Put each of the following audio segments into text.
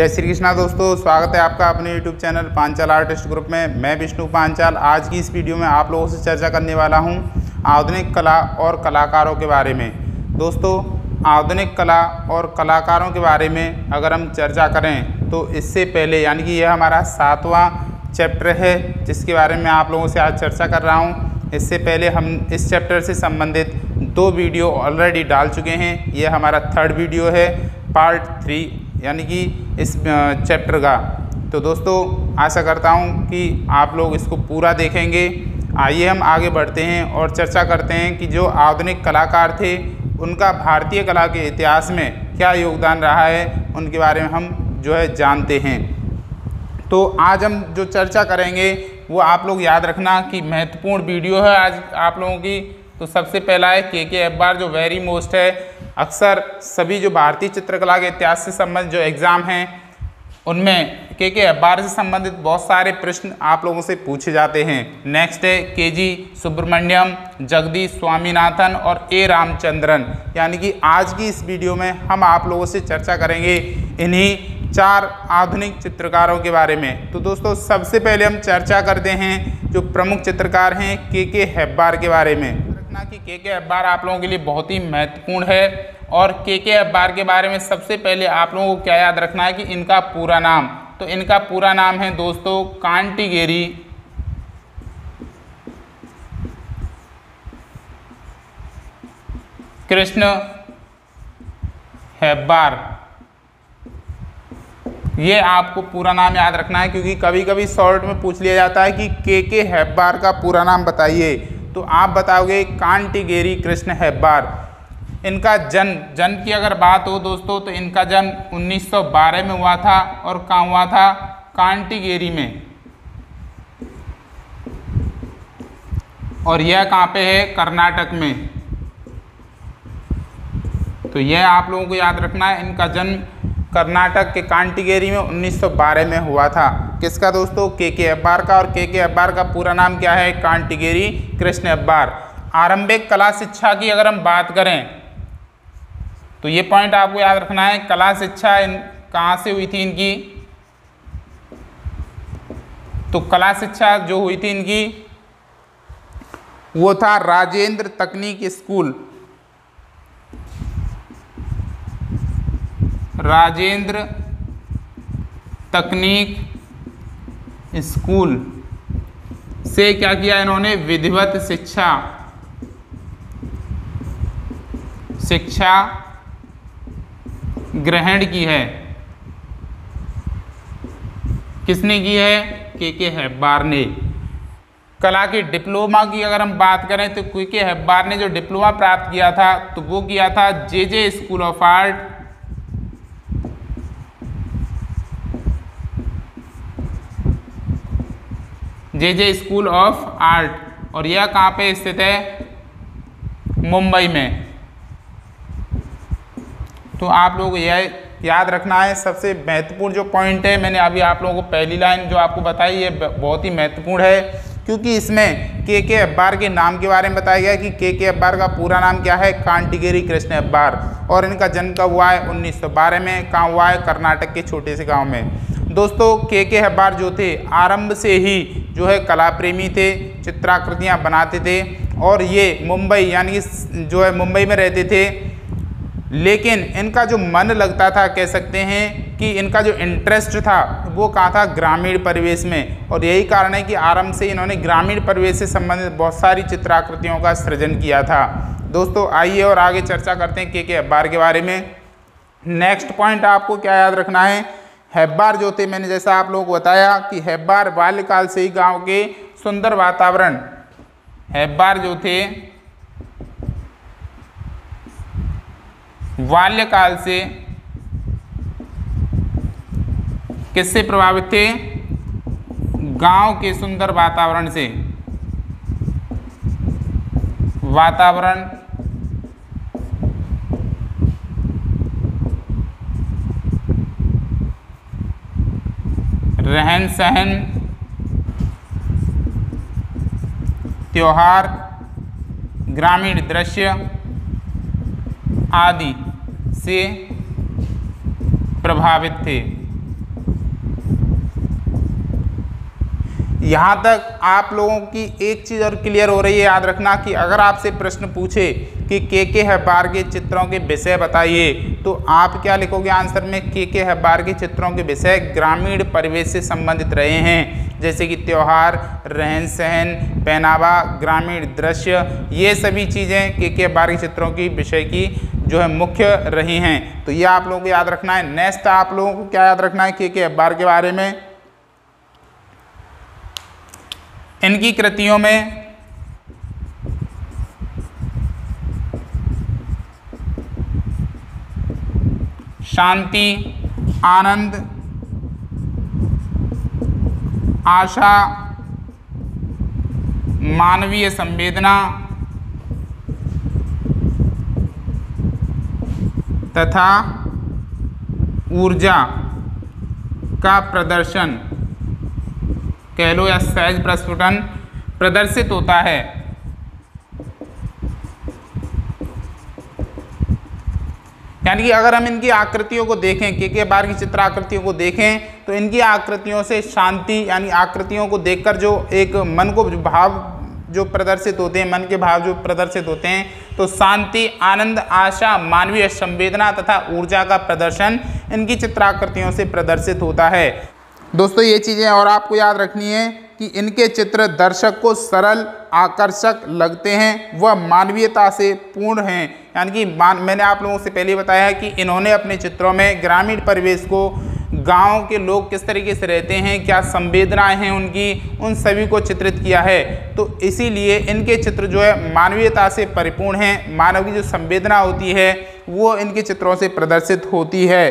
जय श्री कृष्णा दोस्तों, स्वागत है आपका अपने YouTube channel Panchal artist group में। मैं विष्णु पांचाल। आज की इस वीडियो में आप लोगों से चर्चा करने वाला हूं आधुनिक कला और कलाकारों के बारे में। दोस्तों, आधुनिक कला और कलाकारों के बारे में अगर हम चर्चा करें तो इससे पहले यानी कि यह हमारा 7वां चैप्टर है जिसके बारे में आप लोगों से आज चर्चा कर रहा हूँ। इससे पहले हम इस चैप्टर से संबंधित 2 वीडियो ऑलरेडी डाल चुके हैं। यह हमारा 3rd वीडियो है, पार्ट 3 यानी कि इस चैप्टर का। तो दोस्तों, आशा करता हूँ कि आप लोग इसको पूरा देखेंगे। आइए हम आगे बढ़ते हैं और चर्चा करते हैं कि जो आधुनिक कलाकार थे उनका भारतीय कला के इतिहास में क्या योगदान रहा है, उनके बारे में हम जानते हैं। तो आज हम जो चर्चा करेंगे वो आप लोग याद रखना कि महत्वपूर्ण वीडियो है आज आप लोगों की। तो सबसे पहला है के अब्बार, जो वेरी मोस्ट है। अक्सर सभी जो भारतीय चित्रकला के इतिहास से संबंधित जो एग्ज़ाम हैं उनमें के अब्बार से संबंधित बहुत सारे प्रश्न आप लोगों से पूछे जाते हैं। नेक्स्ट है के.जी. सुब्रमण्यम, जगदीश स्वामीनाथन और ए. रामचंद्रन। यानी कि आज की इस वीडियो में हम आप लोगों से चर्चा करेंगे इन्हीं 4 आधुनिक चित्रकारों के बारे में। तो दोस्तों, सबसे पहले हम चर्चा करते हैं जो प्रमुख चित्रकार हैं के अब्बार के बारे में। रखना कि के अब्बार आप लोगों के लिए बहुत ही महत्वपूर्ण है। और के अब्बार के बारे में सबसे पहले आप लोगों को क्या याद रखना है कि इनका पूरा नाम, तो इनका पूरा नाम है दोस्तों कांटीगेरी कृष्ण अब्बार। ये आपको पूरा नाम याद रखना है क्योंकि कभी कभी शॉर्ट में पूछ लिया जाता है कि के अब्बार का पूरा नाम बताइए, तो आप बताओगे कांटीगेरी कृष्ण अब्बार। इनका जन्म की अगर बात हो दोस्तों तो इनका जन्म 1912 में हुआ था। और कहाँ हुआ था? कांटीगेरी में। और यह कहाँ पे है? कर्नाटक में। तो यह आप लोगों को याद रखना है, इनका जन्म कर्नाटक के कांटीगेरी में 1912 में हुआ था। किसका दोस्तों? के अब्बार का। और के अब्बार का पूरा नाम क्या है? कांटीगेरी कृष्ण अब्बार। आरंभिक कला शिक्षा की अगर हम बात करें तो ये पॉइंट आपको याद रखना है, कला शिक्षा कहाँ से हुई थी इनकी? तो कला शिक्षा जो हुई थी इनकी वो था राजेंद्र तकनीक स्कूल। राजेंद्र तकनीक स्कूल से क्या किया इन्होंने? विधिवत शिक्षा ग्रहण की है। किसने की है? के अब्बार ने। कला के डिप्लोमा की अगर हम बात करें तो के अब्बार ने जो डिप्लोमा प्राप्त किया था तो वो किया था J school of art, J school of art. और यह कहाँ पे स्थित है? मुंबई में। तो आप लोगों को यह याद रखना है। सबसे महत्वपूर्ण जो पॉइंट है, मैंने अभी आप लोगों को पहली लाइन जो आपको बताई, ये बहुत ही महत्वपूर्ण है क्योंकि इसमें के अब्बार के नाम के बारे में बताया गया कि के अब्बार का पूरा नाम क्या है? कांटीगेरी कृष्ण अब्बार। और इनका जन्म कब हुआ है? 1912 में। कहाँ हुआ है? कर्नाटक के छोटे से गाँव में। दोस्तों, के अब्बार जो थे आरंभ से ही कला प्रेमी थे, चित्राकृतियाँ बनाते थे। और ये मुंबई यानी कि मुंबई में रहते थे। लेकिन इनका जो मन लगता था, कह सकते हैं कि इनका जो इंटरेस्ट था वो कहाँ था? ग्रामीण परिवेश में। और यही कारण है कि आरंभ से इन्होंने ग्रामीण परिवेश से संबंधित बहुत सारी चित्राकृतियों का सृजन किया था। दोस्तों, आइए और आगे चर्चा करते हैं के अब्बार के बारे में। नेक्स्ट पॉइंट आपको क्या याद रखना है? अब्बार जो थे, मैंने जैसा आप लोगों को बताया कि अब्बार बाल्यकाल से ही गाँव के सुंदर वातावरण, अब्बार जो थे बाल्यकाल से किससे प्रभावित थे? गांव के सुंदर वातावरण से। वातावरण रहन सहन, त्योहार, ग्रामीण दृश्य आदि से प्रभावित थे। यहाँ तक आप लोगों की एक चीज़ और क्लियर हो रही है, याद रखना कि अगर आपसे प्रश्न पूछे कि के हेब्बार के चित्रों के विषय बताइए, तो आप क्या लिखोगे आंसर में? के हेब्बार के चित्रों के विषय ग्रामीण परिवेश से संबंधित रहे हैं, जैसे कि त्यौहार, रहन सहन, पहनावा, ग्रामीण दृश्य, ये सभी चीज़ें के हेब्बार के चित्रों की विषय की जो है मुख्य रही हैं। तो ये आप लोगों को याद रखना है। नेक्स्ट आप लोगों को क्या याद रखना है के हेब्बार के बारे में? इनकी कृतियों में शांति, आनंद, आशा, मानवीय संवेदना तथा ऊर्जा का प्रदर्शन कह लो या सहज प्रस्फुटन प्रदर्शित होता है। यानी कि अगर हम इनकी आकृतियों को देखें, के हेब्बार की चित्र आकृतियों को देखें, तो इनकी आकृतियों से शांति, यानी आकृतियों को देखकर जो एक मन को भाव जो प्रदर्शित होते हैं, मन के भाव जो प्रदर्शित होते हैं, तो शांति, आनंद, आशा, मानवीय संवेदना तथा ऊर्जा का प्रदर्शन इनकी चित्राकृतियों से प्रदर्शित होता है। दोस्तों ये चीज़ें और आपको याद रखनी है कि इनके चित्र दर्शक को सरल, आकर्षक लगते हैं, वह मानवीयता से पूर्ण हैं। यानी कि मैंने आप लोगों से पहले बताया है कि इन्होंने अपने चित्रों में ग्रामीण परिवेश को, गांव के लोग किस तरीके से रहते हैं, क्या संवेदनाएं हैं उनकी, उन सभी को चित्रित किया है। तो इसीलिए इनके चित्र जो है मानवीयता से परिपूर्ण हैं। मानव की जो संवेदना होती है वो इनके चित्रों से प्रदर्शित होती है।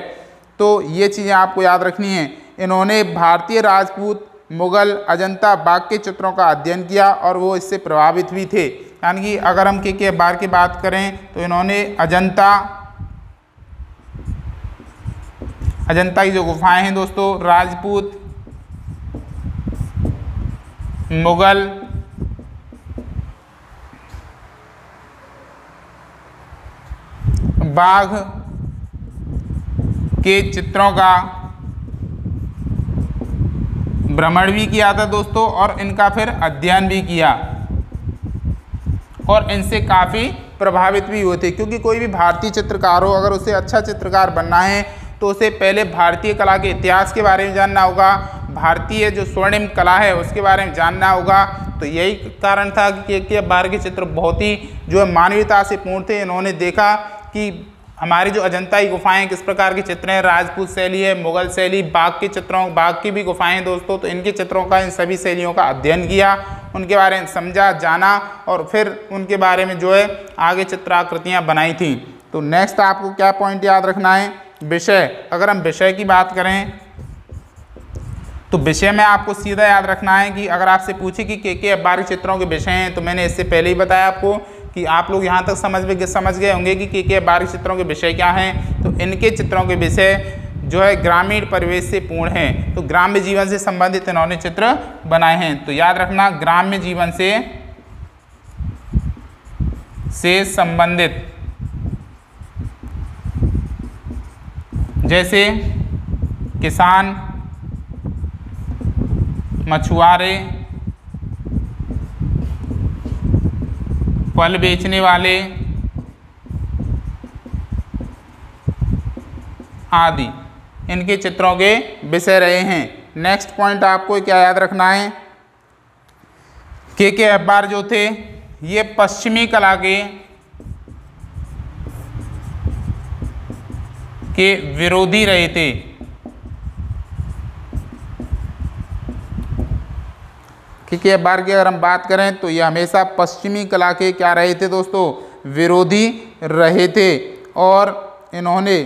तो ये चीज़ें आपको याद रखनी है। इन्होंने भारतीय, राजपूत, मुगल, अजंता, बाग के चित्रों का अध्ययन किया और वो इससे प्रभावित भी थे। यानी कि अगर हम के हेब्बार की बात करें तो इन्होंने अजंता की जो गुफाएं हैं दोस्तों, राजपूत, मुगल, बाघ के चित्रों का भ्रमण भी किया था दोस्तों, और इनका फिर अध्ययन भी किया और इनसे काफ़ी प्रभावित भी हुए थे। क्योंकि कोई भी भारतीय चित्रकार हो, अगर उसे अच्छा चित्रकार बनना है तो उसे पहले भारतीय कला के इतिहास के बारे में जानना होगा, भारतीय जो स्वर्णिम कला है उसके बारे में जानना होगा। तो यही कारण था कि के हेब्बार के चित्र बहुत ही जो है मानवीयता से पूर्ण थे। इन्होंने देखा कि हमारी जो अजंता की गुफाएं किस प्रकार के चित्र हैं, राजपूत शैली है, मुगल शैली, बाघ के चित्रों, बाघ की भी गुफाएं हैं दोस्तों, तो इनके चित्रों का, इन सभी शैलियों का अध्ययन किया, उनके बारे में समझा, जाना और फिर उनके बारे में जो है आगे चित्राकृतियाँ बनाई थी। तो नेक्स्ट आपको क्या पॉइंट याद रखना है? विषय। अगर हम विषय की बात करें तो विषय में आपको सीधा याद रखना है कि अगर आपसे पूछे कि के हेब्बार के चित्रों के विषय हैं, तो मैंने इससे पहले ही बताया आपको कि आप लोग यहाँ तक समझ गए होंगे कि के हेब्बार के चित्रों के विषय क्या हैं। तो इनके चित्रों के विषय जो है ग्रामीण परिवेश से पूर्ण हैं। तो ग्राम्य जीवन से संबंधित इन्होंने चित्र बनाए हैं। तो याद रखना, ग्राम्य जीवन से संबंधित, जैसे किसान, मछुआरे, फल बेचने वाले आदि इनके चित्रों के विषय रहे हैं। नेक्स्ट पॉइंट आपको क्या याद रखना है? के हेब्बार जो थे ये पश्चिमी कला के विरोधी रहे थे। के हेब्बार की अगर हम बात करें तो ये हमेशा पश्चिमी कला के क्या रहे थे दोस्तों? विरोधी रहे थे। और इन्होंने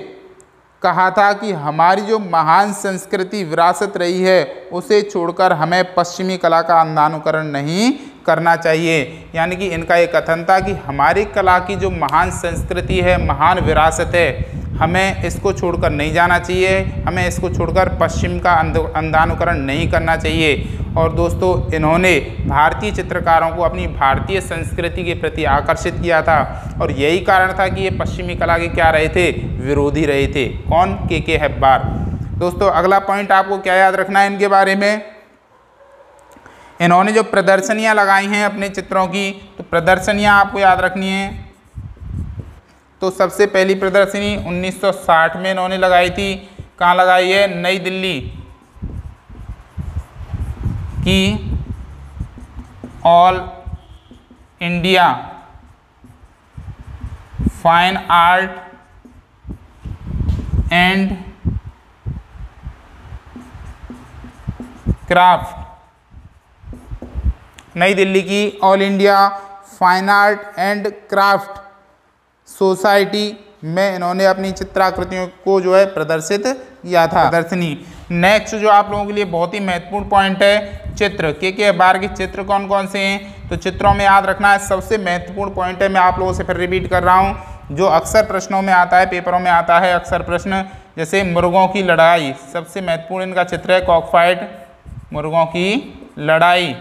कहा था कि हमारी जो महान संस्कृति विरासत रही है उसे छोड़कर हमें पश्चिमी कला का अंधानुकरण नहीं करना चाहिए। यानी कि इनका ये कथन था कि हमारी कला की जो महान संस्कृति है, महान विरासत है, हमें इसको छोड़कर नहीं जाना चाहिए, हमें इसको छोड़कर पश्चिम का अंधानुकरण नहीं करना चाहिए। और दोस्तों इन्होंने भारतीय चित्रकारों को अपनी भारतीय संस्कृति के प्रति आकर्षित किया था और यही कारण था कि ये पश्चिमी कला के क्या रहे थे? विरोधी रहे थे। कौन? के हेब्बार। दोस्तों अगला पॉइंट आपको क्या याद रखना है इनके बारे में? इन्होंने जो प्रदर्शनियां लगाई हैं अपने चित्रों की, तो प्रदर्शनियां आपको याद रखनी है। तो सबसे पहली प्रदर्शनी 1960 में इन्होंने लगाई थी। कहाँ लगाई है? नई दिल्ली की all India fine art and craft, नई दिल्ली की all India fine art and craft society में इन्होंने अपनी चित्राकृतियों को जो है प्रदर्शित किया था प्रदर्शनी। नेक्स्ट जो आप लोगों के लिए बहुत ही महत्वपूर्ण पॉइंट है, चित्र। के बार के चित्र कौन कौन से हैं? तो चित्रों में याद रखना है सबसे महत्वपूर्ण पॉइंट है, मैं आप लोगों से फिर रिपीट कर रहा हूँ, जो अक्सर प्रश्नों में आता है, पेपरों में आता है अक्सर प्रश्न, जैसे मुर्गों की लड़ाई, सबसे महत्वपूर्ण इनका चित्र है कॉक फाइट, मुर्गों की लड़ाई,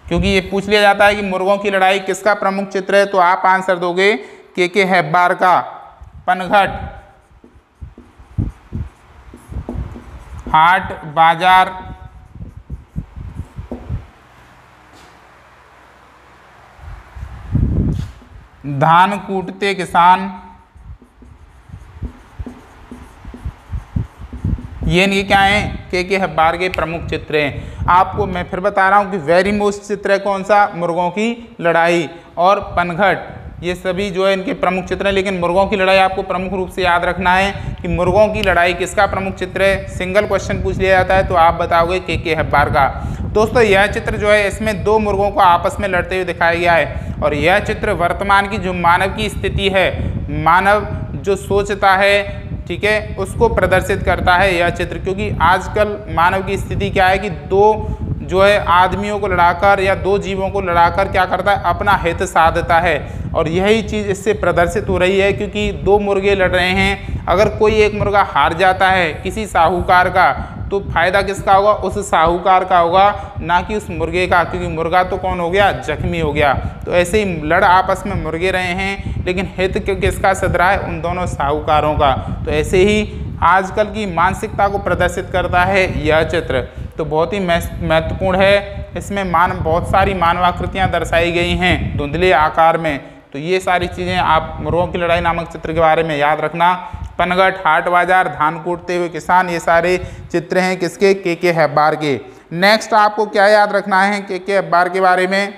क्योंकि ये पूछ लिया जाता है कि मुर्गों की लड़ाई किसका प्रमुख चित्र है, तो आप आंसर दोगे के हेब्बार का। पनघट, हाट बाजार, धान कूटते किसान, ये नहीं क्या है? के हेब्बार के प्रमुख चित्र हैं। आपको मैं फिर बता रहा हूँ कि वेरी मोस्ट चित्र है कौन सा? मुर्गों की लड़ाई और पनघट, ये सभी जो है इनके प्रमुख चित्र हैं। लेकिन मुर्गों की लड़ाई आपको प्रमुख रूप से याद रखना है कि मुर्गों की लड़ाई किसका प्रमुख चित्र है। सिंगल क्वेश्चन पूछ लिया जाता है तो आप बताओगे के हेब्बार का। दोस्तों यह चित्र जो है इसमें दो मुर्गों को आपस में लड़ते हुए दिखाया गया है, और यह चित्र वर्तमान की जो मानव की स्थिति है, मानव जो सोचता है, ठीक है, उसको प्रदर्शित करता है यह चित्र। क्योंकि आजकल मानव की स्थिति क्या है कि दो जो है आदमियों को लड़ाकर या दो जीवों को लड़ाकर क्या करता है? अपना हित साधता है, और यही चीज़ इससे प्रदर्शित हो रही है। क्योंकि दो मुर्गे लड़ रहे हैं, अगर कोई एक मुर्गा हार जाता है किसी साहूकार का, तो फायदा किसका होगा? उस साहूकार का होगा, ना कि उस मुर्गे का, क्योंकि मुर्गा तो कौन हो गया? जख्मी हो गया। तो ऐसे ही लड़ आपस में मुर्गे रहे हैं, लेकिन हित किसका सध रहा है? उन दोनों साहूकारों का। तो ऐसे ही आजकल की मानसिकता को प्रदर्शित करता है यह चित्र। तो बहुत ही महत्वपूर्ण है, इसमें बहुत सारी मानवाकृतियाँ दर्शाई गई हैं धुंधले आकार में। तो ये सारी चीज़ें आप मुर्गों की लड़ाई नामक चित्र के बारे में याद रखना। पनघट, हाट बाजार, धान कूटते हुए किसान, ये सारे चित्र हैं किसके? के हेब्बार के। नेक्स्ट आपको क्या याद रखना है के हेब्बार के बारे में?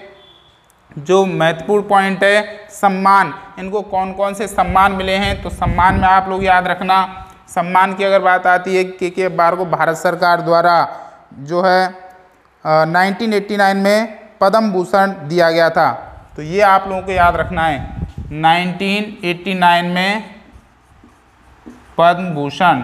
जो महत्वपूर्ण पॉइंट है, सम्मान। इनको कौन कौन से सम्मान मिले हैं? तो सम्मान में आप लोग याद रखना, सम्मान की अगर बात आती है, के हेब्बार को भारत सरकार द्वारा जो है 1989 में पद्म भूषण दिया गया था। तो ये आप लोगों को याद रखना है, 1989 में पद्म भूषण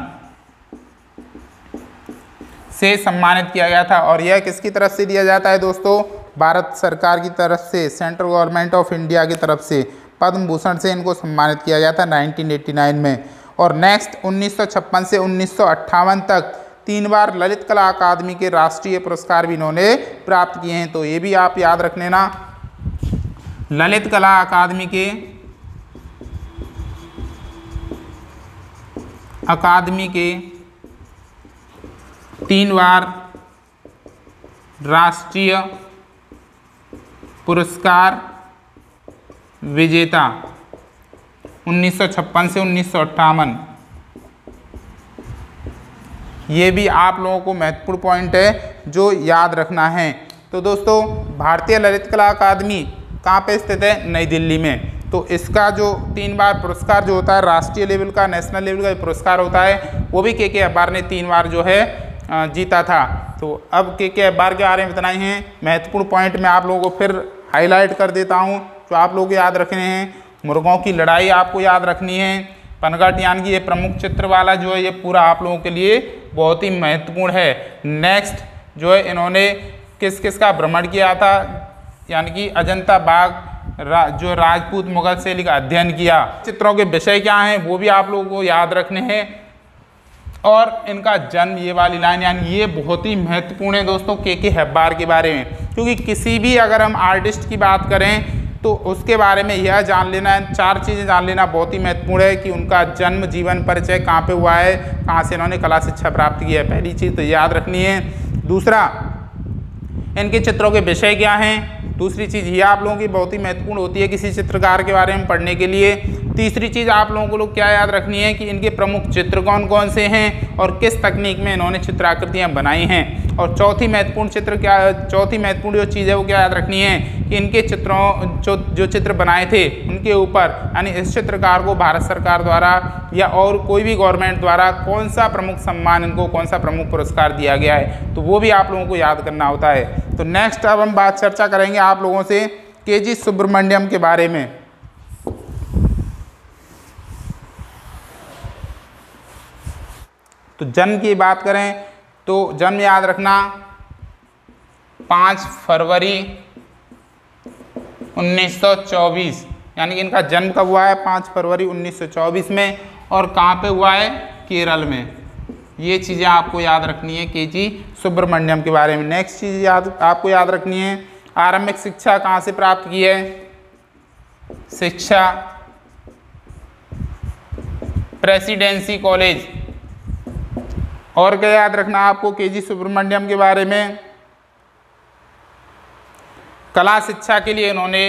से सम्मानित किया गया था। और यह किसकी तरफ से दिया जाता है दोस्तों? भारत सरकार की तरफ से, सेंट्रल गवर्नमेंट ऑफ इंडिया की तरफ से पद्म भूषण से इनको सम्मानित किया गया था 1989 में। और नेक्स्ट 1956 से 1958 तक 3 बार ललित कला अकादमी के राष्ट्रीय पुरस्कार भी इन्होंने प्राप्त किए हैं। तो ये भी आप याद रख लेना, ललित कला अकादमी के 3 बार राष्ट्रीय पुरस्कार विजेता, 1956 से 1958। ये भी आप लोगों को महत्वपूर्ण पॉइंट है जो याद रखना है। तो दोस्तों भारतीय ललित कला अकादमी कहाँ पे स्थित है? नई दिल्ली में। तो इसका जो 3 बार पुरस्कार जो होता है राष्ट्रीय लेवल का, नेशनल लेवल का पुरस्कार होता है, वो भी के हेब्बार ने 3 बार जो है जीता था। तो अब के हेब्बार के बारे में इतना ही है। महत्वपूर्ण पॉइंट मैं आप लोगों को फिर हाईलाइट कर देता हूँ जो आप लोग याद रखने हैं। मुर्गों की लड़ाई आपको याद रखनी है। पनघट यानी कि ये प्रमुख चित्र वाला जो है ये पूरा आप लोगों के लिए बहुत ही महत्वपूर्ण है। नेक्स्ट जो है इन्होंने किस किस का भ्रमण किया था, यानी कि अजंता बाग जो राजपूत मुगल शैली का अध्ययन किया। चित्रों के विषय क्या हैं वो भी आप लोगों को याद रखने हैं। और इनका जन्म, ये वाली लाइन यानी ये बहुत ही महत्वपूर्ण है दोस्तों के हेब्बार के बारे में, क्योंकि किसी भी अगर हम आर्टिस्ट की बात करें तो उसके बारे में यह जान लेना है, 4 चीज़ें जान लेना बहुत ही महत्वपूर्ण है कि उनका जन्म, जीवन परिचय, कहाँ पे हुआ है, कहाँ से इन्होंने कला शिक्षा प्राप्त की है, पहली चीज़ तो याद रखनी है। दूसरा इनके चित्रों के विषय क्या हैं। दूसरी चीज़ ये आप लोगों की बहुत ही महत्वपूर्ण होती है किसी चित्रकार के बारे में पढ़ने के लिए। तीसरी चीज़ आप लोगों को लोग क्या याद रखनी है कि इनके प्रमुख चित्र कौन कौन से हैं और किस तकनीक में इन्होंने चित्राकृतियाँ बनाई हैं। और चौथी महत्वपूर्ण जो चीज़ है वो क्या याद रखनी है कि इनके चित्रों जो चित्र बनाए थे उनके ऊपर यानी इस चित्रकार को भारत सरकार द्वारा या और कोई भी गवर्नमेंट द्वारा कौन सा प्रमुख सम्मान, इनको कौन सा प्रमुख पुरस्कार दिया गया है, तो वो भी आप लोगों को याद करना होता है। तो नेक्स्ट अब हम चर्चा करेंगे आप लोगों से के.जी. सुब्रमण्यम के बारे में। तो जन्म की बात करें तो जन्म याद रखना 5 फरवरी 1924, यानी कि इनका जन्म कब हुआ है 5 फरवरी 1924 में, और कहाँ पे हुआ है, केरल में। ये चीज़ें आपको याद रखनी है के.जी. सुब्रमण्यम के बारे में। नेक्स्ट चीज़ आपको याद रखनी है आरंभिक शिक्षा कहाँ से प्राप्त की है, शिक्षा प्रेसिडेंसी कॉलेज। और क्या याद रखना आपको के.जी. सुब्रमण्यम के बारे में, कला शिक्षा के लिए इन्होंने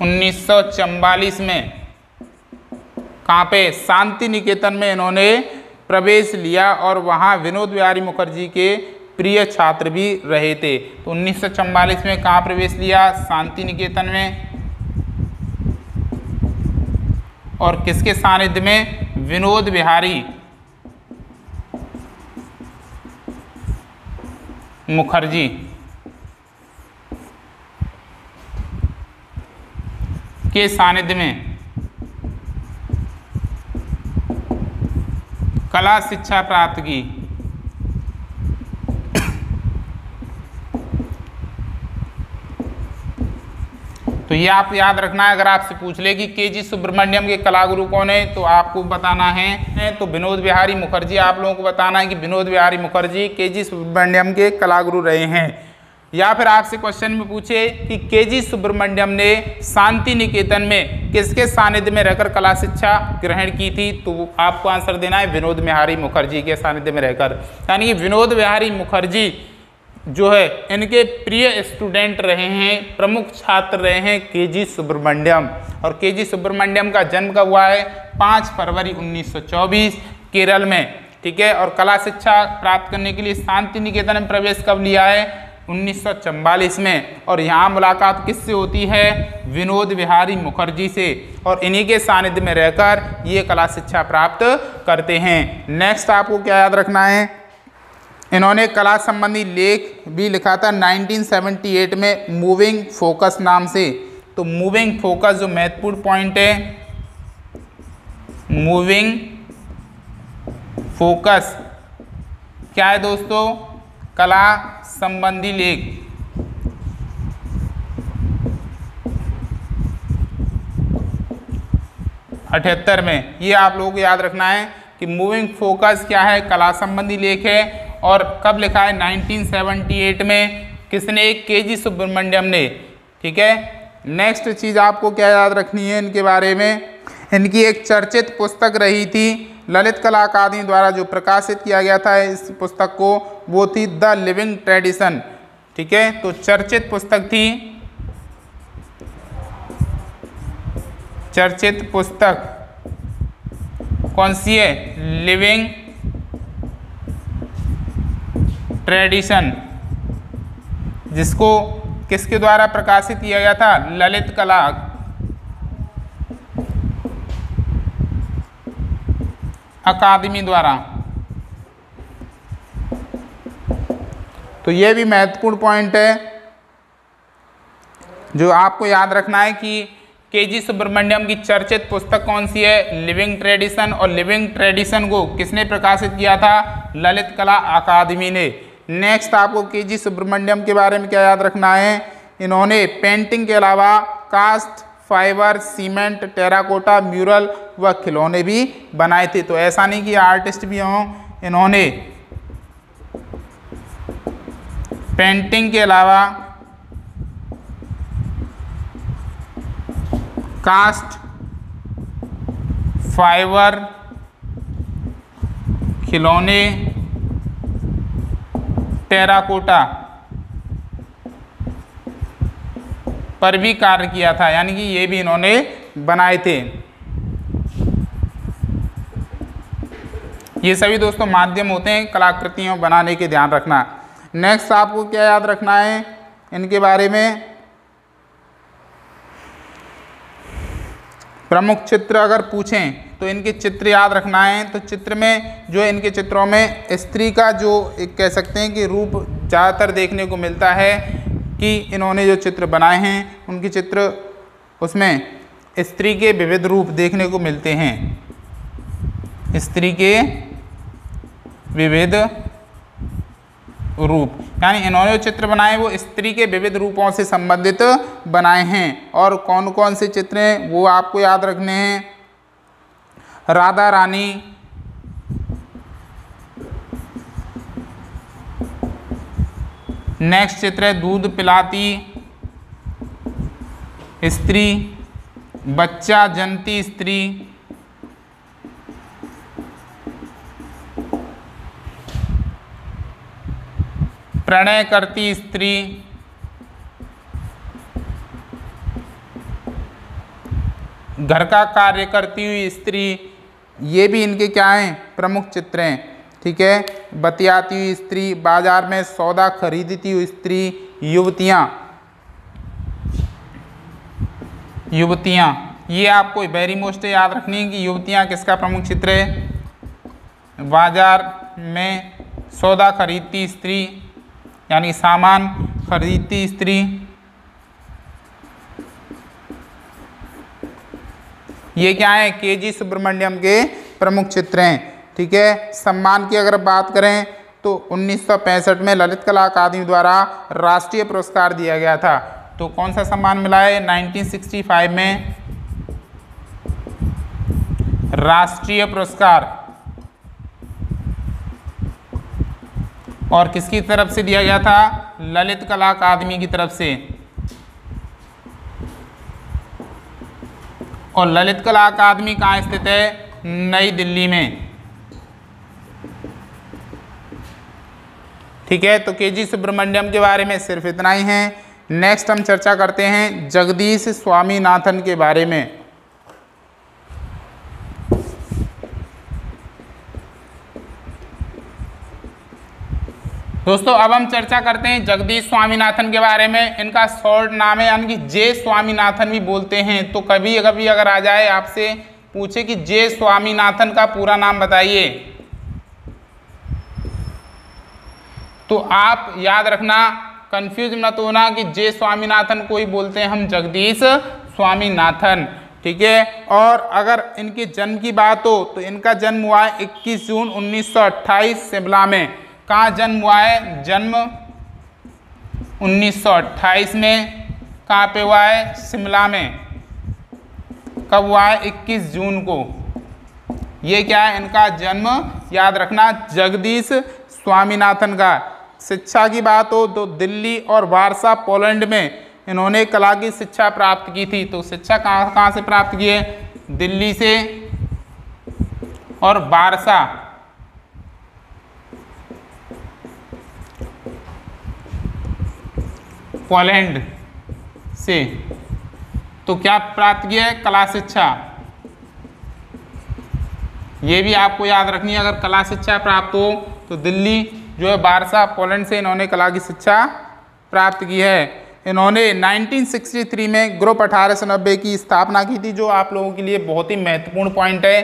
1944 में कहाँ पे, शांति निकेतन में इन्होंने प्रवेश लिया और वहाँ विनोद बिहारी मुखर्जी के प्रिय छात्र भी रहे थे। तो 1944 में कहाँ प्रवेश लिया, शांति निकेतन में, और किसके सानिध्य में, विनोद बिहारी मुखर्जी के सानिध्य में कला शिक्षा प्राप्त की। तो ये आप याद रखना है, अगर आपसे पूछ ले कि के.जी. सुब्रमण्यम के कलागुरु कौन है तो आपको बताना है तो विनोद बिहारी मुखर्जी, आप लोगों को बताना है कि विनोद बिहारी मुखर्जी के.जी. सुब्रमण्यम के कलागुरु रहे हैं। या फिर आपसे क्वेश्चन में पूछे कि के.जी. सुब्रमण्यम ने शांति निकेतन में किसके सानिध्य में रहकर कला शिक्षा ग्रहण की थी, तो आपको आंसर देना है विनोद बिहारी मुखर्जी के सानिध्य में रहकर। यानी कि विनोद बिहारी मुखर्जी जो है इनके प्रिय स्टूडेंट रहे हैं, प्रमुख छात्र रहे हैं के.जी. सुब्रमण्यम। और के.जी. सुब्रमण्यम का जन्म कब हुआ है, 5 फरवरी 1924 केरल में, ठीक है। और कला शिक्षा प्राप्त करने के लिए शांति निकेतन में प्रवेश कब लिया है, 1944 में। और यहाँ मुलाकात किससे होती है, विनोद बिहारी मुखर्जी से, और इन्हीं के सानिध्य में रहकर ये कला शिक्षा प्राप्त करते हैं। नेक्स्ट आपको क्या याद रखना है, इन्होंने कला संबंधी लेख भी लिखा था 1978 में मूविंग फोकस नाम से। तो मूविंग फोकस जो महत्वपूर्ण पॉइंट है, मूविंग फोकस क्या है दोस्तों, कला संबंधी लेख। अठहत्तर में, ये आप लोगों को याद रखना है कि मूविंग फोकस क्या है, कला संबंधी लेख है। और कब लिखा है, 1978 में। किसने, के.जी. सुब्रमण्यम ने, ठीक है। नेक्स्ट चीज़ आपको क्या याद रखनी है इनके बारे में, इनकी एक चर्चित पुस्तक रही थी ललित कला अकादमी द्वारा जो प्रकाशित किया गया था इस पुस्तक को, वो थी द लिविंग ट्रेडिशन, ठीक है। तो चर्चित पुस्तक थी, चर्चित पुस्तक कौन सी है, लिविंग ट्रेडिशन, जिसको किसके द्वारा प्रकाशित किया गया था, ललित कला अकादमी द्वारा। तो ये भी महत्वपूर्ण पॉइंट है जो आपको याद रखना है कि के.जी. सुब्रमण्यम की चर्चित पुस्तक कौन सी है, लिविंग ट्रेडिशन। और लिविंग ट्रेडिशन को किसने प्रकाशित किया था, ललित कला अकादमी ने। नेक्स्ट आपको के.जी. सुब्रमण्यम के बारे में क्या याद रखना है, इन्होंने पेंटिंग के अलावा cast, fibre, cement, terracotta, mural व खिलौने भी बनाए थे। तो ऐसा नहीं कि आर्टिस्ट भी हों, इन्होंने पेंटिंग के अलावा कास्ट, फाइबर, खिलौने टेराकोटा पर भी कार्य किया था, यानी कि ये भी इन्होंने बनाए थे। ये सभी दोस्तों माध्यम होते हैं कलाकृतियों बनाने के, ध्यान रखना। नेक्स्ट आपको क्या याद रखना है इनके बारे में, प्रमुख चित्र अगर पूछें तो इनके चित्र याद रखना है। तो चित्र में जो इनके चित्रों में स्त्री का जो एक कह सकते हैं कि रूप ज़्यादातर देखने को मिलता है, कि इन्होंने जो चित्र बनाए हैं उनके चित्र, उसमें स्त्री के विविध रूप देखने को मिलते हैं, स्त्री के विविध रूप, यानी इन्होंने जो चित्र बनाए वो स्त्री के विविध रूपों से संबंधित बनाए हैं। और कौन कौन से चित्र हैं वो आपको याद रखने हैं, राधा रानी, नेक्स्ट चित्र है दूध पिलाती स्त्री, बच्चा जनती स्त्री, प्रणय करती स्त्री, घर का कार्य करती हुई स्त्री, ये भी इनके क्या हैं, प्रमुख चित्र हैं। ठीक है, बतियाती हुई स्त्री, बाजार में सौदा खरीदती हुई स्त्री, युवतियाँ, ये आपको वेरी मोस्ट याद रखनी है कि युवतियाँ किसका प्रमुख चित्र है, बाजार में सौदा खरीदती स्त्री, यानी सामान खरीदती स्त्री। ये क्या है, के.जी. सुब्रमण्यम के प्रमुख चित्र हैं। ठीक है, सम्मान की अगर बात करें तो 1965 में ललित कला अकादमी द्वारा राष्ट्रीय पुरस्कार दिया गया था। तो कौन सा सम्मान मिला है, 1965 में राष्ट्रीय पुरस्कार, और किसकी तरफ से दिया गया था, ललित कला अकादमी की तरफ से। और ललित कला अकादमी कहाँ स्थित है, नई दिल्ली में। ठीक है, तो के.जी. सुब्रमण्यम के बारे में सिर्फ इतना ही है। नेक्स्ट हम चर्चा करते हैं जगदीश स्वामीनाथन के बारे में। दोस्तों अब हम चर्चा करते हैं जगदीश स्वामीनाथन के बारे में। इनका शॉर्ट नाम है, यानी कि जे स्वामीनाथन भी बोलते हैं। तो कभी कभी अगर आ जाए आपसे पूछे कि जे स्वामीनाथन का पूरा नाम बताइए, तो आप याद रखना, कंफ्यूज मत होना कि जे स्वामीनाथन को ही बोलते हैं हम जगदीश स्वामीनाथन। ठीक है, और अगर इनके जन्म की बात हो तो इनका जन्म हुआ है 21 जून 1928 शिमला में। कहाँ जन्म हुआ है, जन्म 1928 में। कहाँ पे हुआ है, शिमला में। कब हुआ है, 21 जून को। ये क्या है, इनका जन्म याद रखना, जगदीश स्वामीनाथन का। शिक्षा की बात हो तो दिल्ली और वारसा पोलैंड में इन्होंने कला की शिक्षा प्राप्त की थी। तो शिक्षा कहाँ से प्राप्त की है, दिल्ली से और वारसा, पोलैंड से। तो क्या प्राप्त किया है, कला शिक्षा। ये भी आपको याद रखनी है, अगर कला शिक्षा प्राप्त हो तो दिल्ली जो है वारसा पोलैंड से इन्होंने कला की शिक्षा प्राप्त की है। इन्होंने 1963 में ग्रुप 1890 की स्थापना की थी, जो आप लोगों के लिए बहुत ही महत्वपूर्ण पॉइंट है।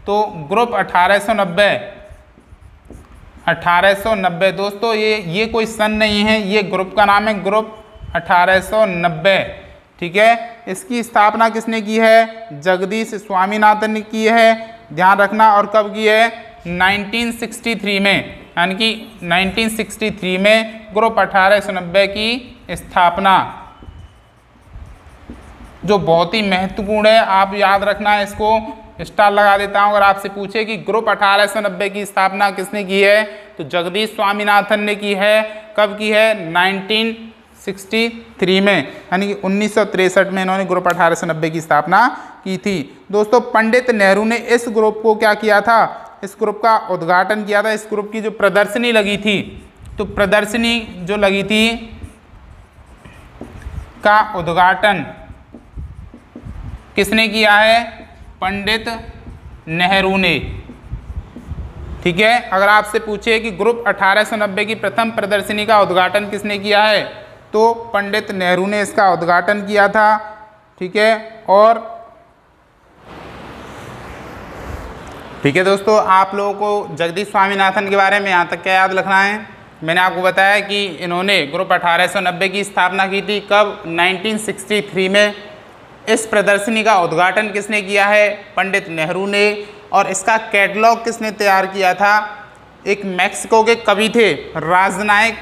तो ग्रुप 1890 दोस्तों, ये कोई सन नहीं है, ये ग्रुप का नाम है, ग्रुप 1890। ठीक है, इसकी स्थापना किसने की है, जगदीश स्वामीनाथन ने की है, ध्यान रखना। और कब की है, 1963 में, यानी कि 1963 में ग्रुप 1890 की स्थापना, जो बहुत ही महत्वपूर्ण है। आप याद रखना है, इसको स्टार लगा देता हूं। अगर आपसे पूछे कि ग्रुप 1890 की स्थापना किसने की है, तो जगदीश स्वामीनाथन ने की है। कब की है, 1963 में, यानी कि 1963 में इन्होंने ग्रुप 1890 की स्थापना की थी। दोस्तों पंडित नेहरू ने इस ग्रुप को क्या किया था, इस ग्रुप का उद्घाटन किया था। इस ग्रुप की जो प्रदर्शनी लगी थी तो प्रदर्शनी जो लगी थी का उद्घाटन किसने किया है? पंडित नेहरू ने। ठीक है, अगर आपसे पूछे कि ग्रुप 1890 की प्रथम प्रदर्शनी का उद्घाटन किसने किया है, तो पंडित नेहरू ने इसका उद्घाटन किया था। ठीक है, और ठीक है दोस्तों, आप लोगों को जगदीश स्वामीनाथन के बारे में यहाँ तक क्या याद रखना है? मैंने आपको बताया कि इन्होंने ग्रुप 1890 की स्थापना की थी। कब? 1963 में। इस प्रदर्शनी का उद्घाटन किसने किया है? पंडित नेहरू ने। और इसका कैटलॉग किसने तैयार किया था? एक मैक्सिको के कवि थे, राजनायक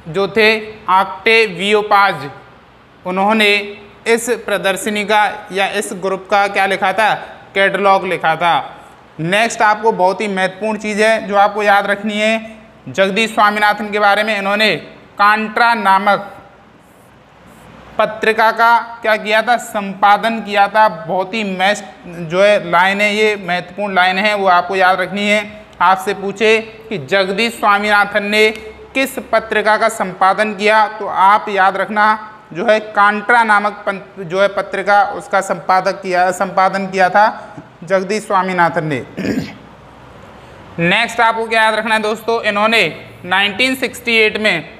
जो थे ऑक्टेवियो पाज, उन्होंने इस प्रदर्शनी का या इस ग्रुप का क्या लिखा था? कैटलॉग लिखा था। नेक्स्ट आपको बहुत ही महत्वपूर्ण चीज़ है जो आपको याद रखनी है जगदीश स्वामीनाथन के बारे में। इन्होंने कांट्रा नामक पत्रिका का क्या किया था? संपादन किया था। बहुत ही जो है लाइन है, ये महत्वपूर्ण लाइन है, वो आपको याद रखनी है। आपसे पूछे कि जगदीश स्वामीनाथन ने किस पत्रिका का संपादन किया, तो आप याद रखना जो है कांट्रा नामक जो है पत्रिका, उसका संपादन किया था जगदीश स्वामीनाथन ने। नेक्स्ट आपको क्या याद रखना है दोस्तों? इन्होंने 1968 में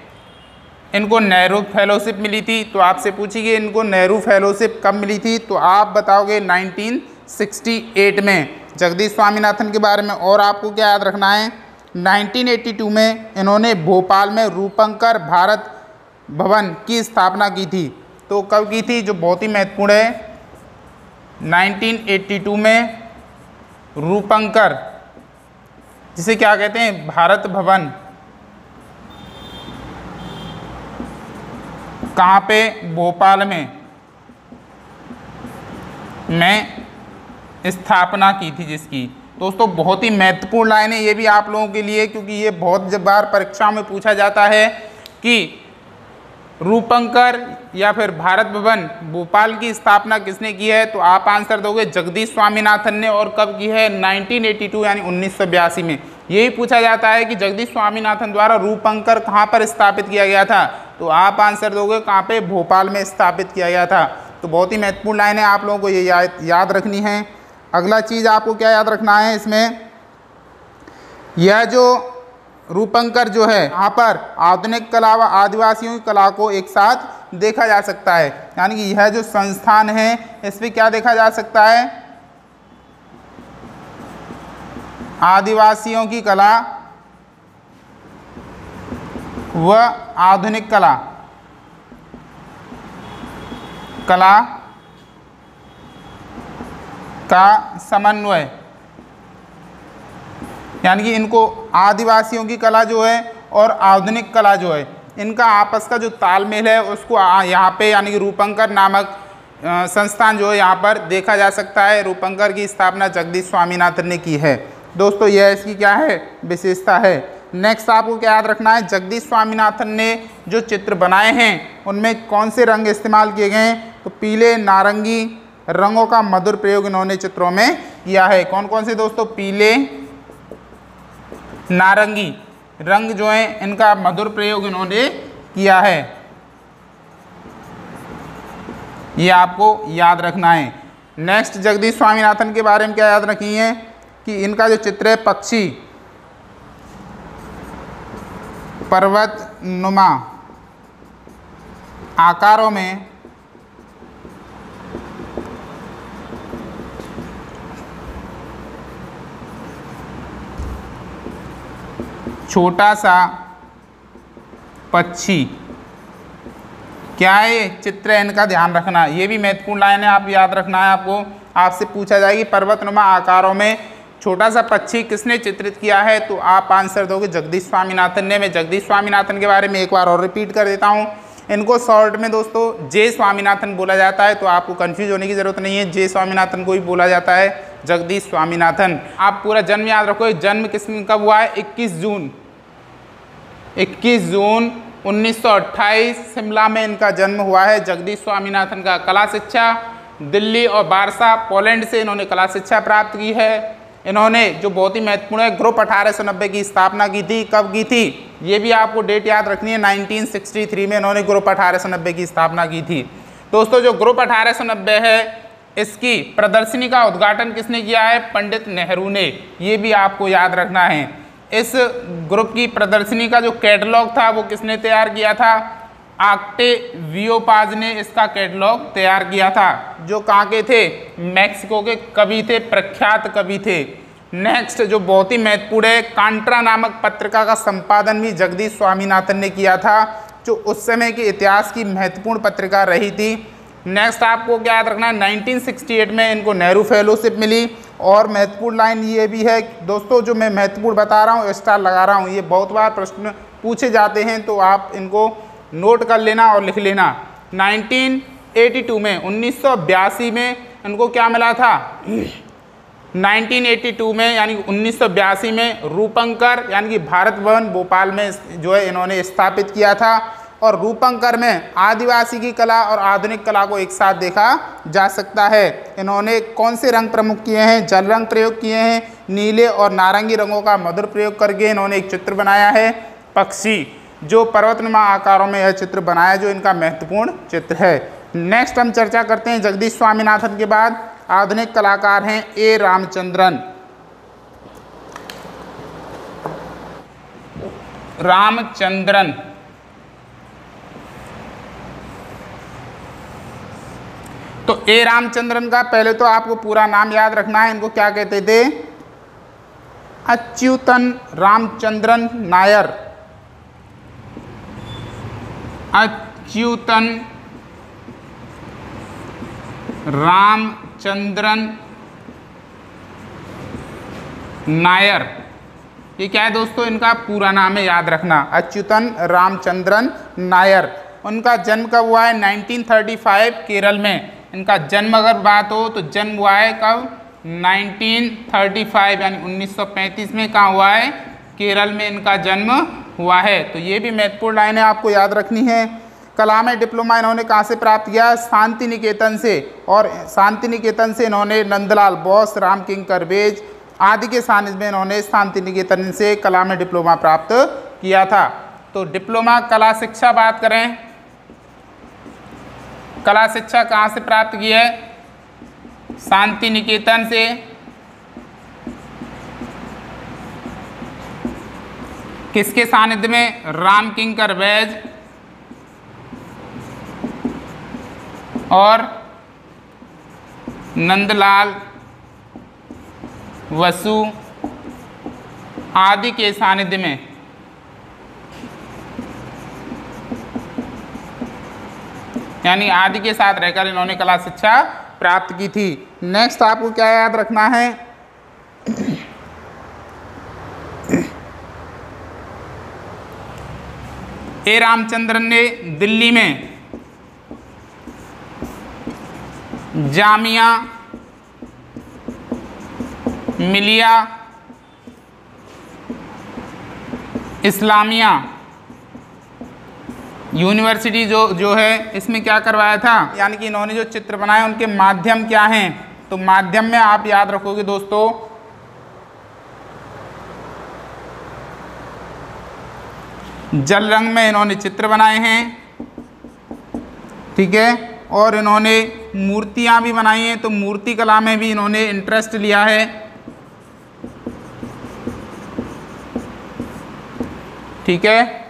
इनको नेहरू फेलोशिप मिली थी। तो आपसे पूछी कि इनको नेहरू फेलोशिप कब मिली थी, तो आप बताओगे 1968 में। जगदीश स्वामीनाथन के बारे में और आपको क्या याद रखना है? 1982 में इन्होंने भोपाल में रूपंकर भारत भवन की स्थापना की थी। तो कब की थी? जो बहुत ही महत्वपूर्ण है, 1982 में रूपंकर, जिसे क्या कहते हैं? भारत भवन। कहाँ पे? भोपाल में स्थापना की थी जिसकी। दोस्तों बहुत ही महत्वपूर्ण लाइन है ये भी आप लोगों के लिए, क्योंकि ये बहुत बार परीक्षा में पूछा जाता है कि रूपंकर या फिर भारत भवन भोपाल की स्थापना किसने की है, तो आप आंसर दोगे जगदीश स्वामीनाथन ने। और कब की है? 1982 यानी 1982 में। यही पूछा जाता है कि जगदीश स्वामीनाथन द्वारा रूपंकर कहाँ पर स्थापित किया गया था, तो आप आंसर दोगे कहाँ पे? भोपाल में स्थापित किया गया था। तो बहुत ही महत्वपूर्ण लाइन है, आप लोगों को ये याद रखनी है। अगला चीज़ आपको क्या याद रखना है इसमें? यह जो रूपंकर जो है, यहाँ पर आधुनिक कला व आदिवासियों की कला को एक साथ देखा जा सकता है। यानी कि यह जो संस्थान है इसमें क्या देखा जा सकता है? आदिवासियों की कला व आधुनिक कला का समन्वय। यानी कि इनको आदिवासियों की कला जो है और आधुनिक कला जो है, इनका आपस का जो तालमेल है उसको यहाँ पे यानी कि रूपंकर नामक संस्थान जो है यहाँ पर देखा जा सकता है। रूपंकर की स्थापना जगदीश स्वामीनाथन ने की है। दोस्तों यह इसकी क्या है? विशेषता है। नेक्स्ट आपको क्या याद रखना है? जगदीश स्वामीनाथन ने जो चित्र बनाए हैं उनमें कौन से रंग इस्तेमाल किए गए हैं, तो पीले नारंगी रंगों का मधुर प्रयोग इन्होंने चित्रों में किया है। कौन कौन से दोस्तों? पीले नारंगी रंग जो है इनका मधुर प्रयोग इन्होंने किया है, ये आपको याद रखना है। नेक्स्ट जगदीश स्वामीनाथन के बारे में क्या याद रखनी है कि इनका जो चित्र है पक्षी पर्वत नुमा आकारों में छोटा सा पक्षी, क्या है ये चित्र है, इनका ध्यान रखना। ये भी महत्वपूर्ण लाइन है, आप याद रखना है। आपको आपसे पूछा जाएगी पर्वतनुमा आकारों में छोटा सा पक्षी किसने चित्रित किया है, तो आप आंसर दोगे जगदीश स्वामीनाथन ने। मैं जगदीश स्वामीनाथन के बारे में एक बार और रिपीट कर देता हूँ। इनको शॉर्ट में दोस्तों जे स्वामीनाथन बोला जाता है, तो आपको कंफ्यूज होने की ज़रूरत नहीं है। जे स्वामीनाथन को भी बोला जाता है जगदीश स्वामीनाथन। आप पूरा जन्म याद रखो। जन्म कब हुआ है? 21 जून 1928 शिमला में इनका जन्म हुआ है जगदीश स्वामीनाथन का। कला शिक्षा दिल्ली और वारसा पोलैंड से इन्होंने कला शिक्षा प्राप्त की है। इन्होंने जो बहुत ही महत्वपूर्ण है, ग्रुप 1890 की स्थापना की थी। कब की थी, ये भी आपको डेट याद रखनी है, 1963 में इन्होंने ग्रुप 1890 की स्थापना की थी। दोस्तों जो ग्रुप 1890 है, इसकी प्रदर्शनी का उद्घाटन किसने किया है, पंडित नेहरू ने, ये भी आपको याद रखना है। इस ग्रुप की प्रदर्शनी का जो कैटलॉग था वो किसने तैयार किया था, ऑक्टेवियो पाज ने इसका कैटलॉग तैयार किया था, जो कहाँ के थे, मैक्सिको के कवि थे, प्रख्यात कवि थे। नेक्स्ट जो बहुत ही महत्वपूर्ण है, कांट्रा नामक पत्रिका का संपादन भी जगदीश स्वामीनाथन ने किया था, जो उस समय के इतिहास की महत्वपूर्ण पत्रिका रही थी। नेक्स्ट आपको क्या याद रखना है, 1968 में इनको नेहरू फेलोशिप मिली। और महत्वपूर्ण लाइन ये भी है दोस्तों, जो मैं महत्वपूर्ण बता रहा हूँ, स्टार लगा रहा हूँ, ये बहुत बार प्रश्न पूछे जाते हैं, तो आप इनको नोट कर लेना और लिख लेना। 1982 में 1982 में इनको क्या मिला था, 1982 में यानी 1982 में रूपंकर यानी कि भारत भवन भोपाल में जो है इन्होंने स्थापित किया था। और रूपंकर में आदिवासी की कला और आधुनिक कला को एक साथ देखा जा सकता है। इन्होंने कौन से रंग प्रमुख किए हैं, जल रंग प्रयोग किए हैं, नीले और नारंगी रंगों का मधुर प्रयोग करके इन्होंने एक चित्र बनाया है, पक्षी, जो पर्वतनुमा आकारों में यह चित्र बनाया, जो इनका महत्वपूर्ण चित्र है। नेक्स्ट हम चर्चा करते हैं जगदीश स्वामीनाथन के बाद आधुनिक कलाकार हैं ए रामचंद्रन। रामचंद्रन तो ए रामचंद्रन का पहले तो आपको पूरा नाम याद रखना है। इनको क्या कहते थे, अच्युतन रामचंद्रन नायर। अच्युतन रामचंद्रन नायर, ये क्या है दोस्तों, इनका पूरा नाम है, याद रखना, अच्युतन रामचंद्रन नायर। उनका जन्म कब हुआ है, 1935 केरल में। इनका जन्म अगर बात हो तो जन्म हुआ है कब, 1935 यानी 1935 में कहाँ हुआ है, केरल में इनका जन्म हुआ है। तो ये भी महत्वपूर्ण लाइनें आपको याद रखनी है। कला में डिप्लोमा इन्होंने कहाँ से प्राप्त किया, शांति निकेतन से। और शांति निकेतन से इन्होंने नंदलाल बोस, राम किंकर बेज आदि के सानिध्य में इन्होंने शांति निकेतन से कला में डिप्लोमा प्राप्त किया था। तो डिप्लोमा कला शिक्षा बात करें, कला शिक्षा कहाँ से प्राप्त की है, शांति निकेतन से। किसके सानिध्य में, राम किंकर बैज और नंदलाल वसु आदि के सानिध्य में। यानी आदि के साथ रहकर इन्होंने कला शिक्षा प्राप्त की थी। नेक्स्ट आपको क्या याद रखना है, ए रामचंद्रन ने दिल्ली में जामिया मिलिया इस्लामिया यूनिवर्सिटी जो है इसमें क्या करवाया था, यानी कि इन्होंने जो चित्र बनाए उनके माध्यम क्या हैं। तो माध्यम में आप याद रखोगे दोस्तों, जल रंग में इन्होंने चित्र बनाए हैं, ठीक है। और इन्होंने मूर्तियां भी बनाई हैं, तो मूर्ति कला में भी इन्होंने इंटरेस्ट लिया है, ठीक है।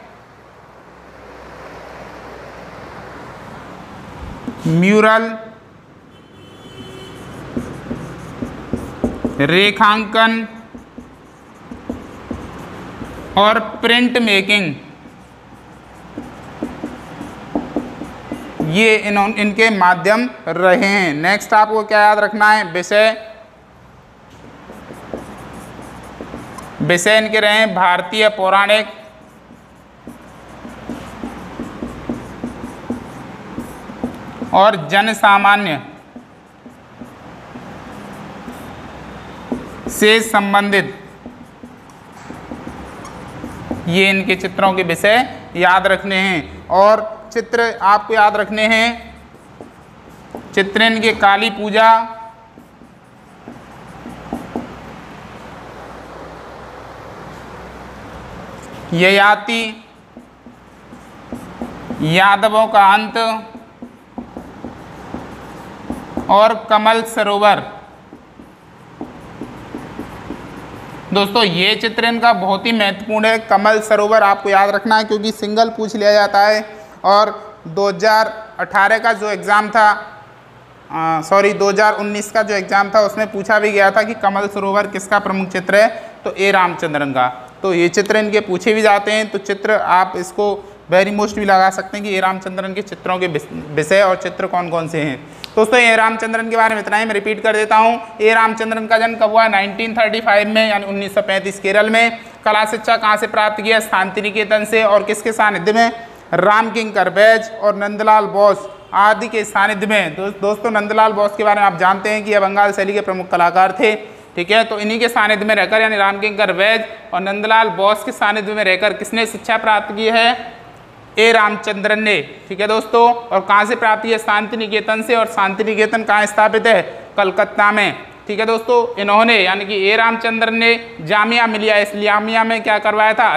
म्यूरल, रेखांकन और प्रिंट मेकिंग, ये इनके माध्यम रहे हैं। नेक्स्ट आपको क्या याद रखना है, विषय इनके रहे हैं भारतीय पौराणिक और जन सामान्य से संबंधित, ये इनके चित्रों के विषय याद रखने हैं। और चित्र आपको याद रखने हैं, चित्र इनके काली पूजा, ययाति यादवों का अंत और कमल सरोवर। दोस्तों ये चित्र इनका बहुत ही महत्वपूर्ण है। कमल सरोवर आपको याद रखना है क्योंकि सिंगल पूछ लिया जाता है और 2018 का जो एग्ज़ाम था 2019 का जो एग्ज़ाम था उसमें पूछा भी गया था कि कमल सरोवर किसका प्रमुख चित्र है, तो ए रामचंद्रन का। तो ये चित्र इनके पूछे भी जाते हैं, तो चित्र आप इसको वेरी मोस्ट भी लगा सकते हैं कि ए रामचंद्रन के चित्रों के विषय और चित्र कौन कौन से हैं। दोस्तों ए रामचंद्रन के बारे में इतना ही, मैं रिपीट कर देता हूँ। ए रामचंद्रन का जन्म कब हुआ? 1935 में, यानी 1935 केरल में। कला शिक्षा कहाँ से प्राप्त किया? शांतिनिकेतन से। और किसके सानिध्य में? रामकिंकर बैज और नंदलाल बोस आदि के सानिध्य में। दोस्तों नंदलाल बोस के बारे में आप जानते हैं कि यह बंगाल शैली के प्रमुख कलाकार थे, ठीक है। तो इन्हीं के सानिध्य में रहकर, यानी रामकिंकर बैज और नंदलाल बोस के सानिध्य में रहकर किसने शिक्षा प्राप्त की है? ए रामचंद्रन ने, ठीक है दोस्तों। और कहाँ से प्राप्त की है? शांति निकेतन से। और शांति निकेतन कहाँ स्थापित है? कलकत्ता में, ठीक है दोस्तों। इन्होंने यानी कि ए रामचंद्रन ने जामिया मिलिया इस्लामिया में क्या करवाया था?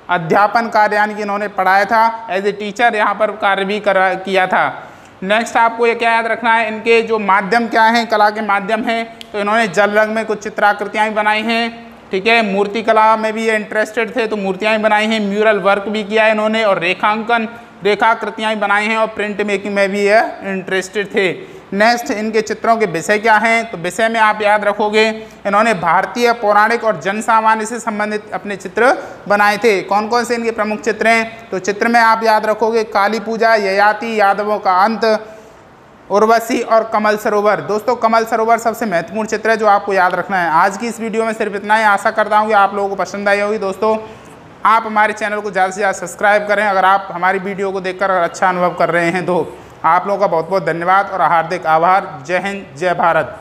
अध्यापन कार्य, यानी कि इन्होंने पढ़ाया था एज ए टीचर, यहाँ पर कार्य भी किया था। नेक्स्ट आपको ये क्या याद रखना है, इनके जो माध्यम क्या हैं, कला के माध्यम हैं। तो इन्होंने जल रंग में कुछ चित्राकृतियाँ भी बनाई हैं, ठीक है। मूर्ति कला में भी ये इंटरेस्टेड थे तो मूर्तियाँ भी बनाई हैं, म्यूरल वर्क भी किया है इन्होंने, और रेखाकृतियाँ भी बनाई हैं, और प्रिंट मेकिंग में भी ये इंटरेस्टेड थे। नेक्स्ट इनके चित्रों के विषय क्या हैं, तो विषय में आप याद रखोगे इन्होंने भारतीय पौराणिक और जन सामान्य से संबंधित अपने चित्र बनाए थे। कौन कौन से इनके प्रमुख चित्र हैं, तो चित्र में आप याद रखोगे काली पूजा, ययाति, यादवों का अंत, उर्वशी और कमल सरोवर। दोस्तों कमल सरोवर सबसे महत्वपूर्ण चित्र है जो आपको याद रखना है। आज की इस वीडियो में सिर्फ इतना ही। आशा करता हूँ कि आप लोगों को पसंद आई होगी। दोस्तों आप हमारे चैनल को ज़्यादा से ज़्यादा सब्सक्राइब करें। अगर आप हमारी वीडियो को देखकर अच्छा अनुभव कर रहे हैं तो आप लोगों का बहुत बहुत धन्यवाद और हार्दिक आभार। जय हिंद, जय भारत।